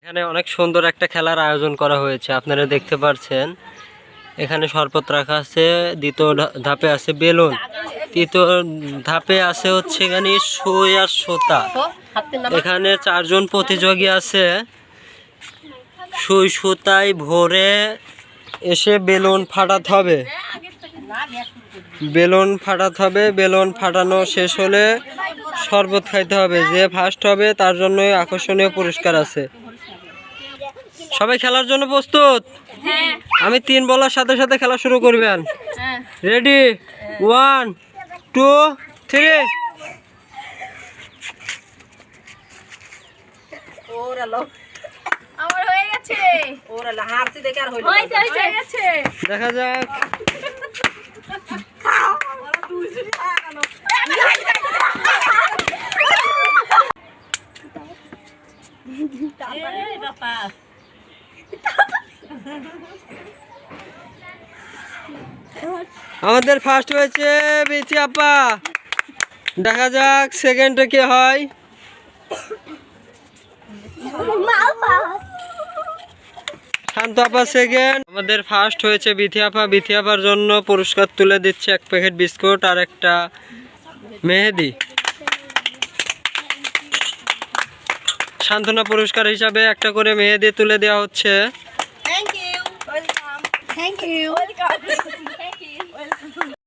এখানে অনেক সুন্দর একটা খেলার আয়োজন করা হয়েছে, আপনারা দেখতে পাচ্ছেন। এখানে শরবত রাখা আছে, দ্বিতীয় ধাপে আছে বেলুন, তৃতীয় ধাপে আছে হচ্ছে এখানে সুই আর সুতা। এখানে 4 জন প্রতিযোগী আছে, সুই সুতায় ভরে এসে বেলুন ফাটাতে হবে। বেলুন ফাটানো শেষ হলে শরবত খাইতে হবে। যে ফার্স্ট হবে তার জন্য আকর্ষণীয় পুরস্কার আছে। সবাই খেলার জন্য প্রস্তুত? আমি 3 বলার সাথে সাথে খেলা শুরু করবেন। রেডি? 1 2 3। আমার হয়ে গেছে। ওরা হারছি দেখে আর হইল না। হয়ে গেছে। দেখা যাক। আমাদের ফার্স্ট হয়েছে বিথি আপা। দেখা যাক সেকেন্ডে কে হয়। শান্ত আপা সেকেন্ড। আমাদের ফার্স্ট হয়েছে বিথি আপা। বিথি আপার জন্য পুরস্কার তুলে দিচ্ছে 1 প্যাকেট বিস্কুট আর একটা মেহেদি। সান্ত্বনা পুরস্কার হিসাবে একটা করে মেহেদি তুলে দেওয়া হচ্ছে। Thank you. Welcome. Thank you. Welcome. Thank you.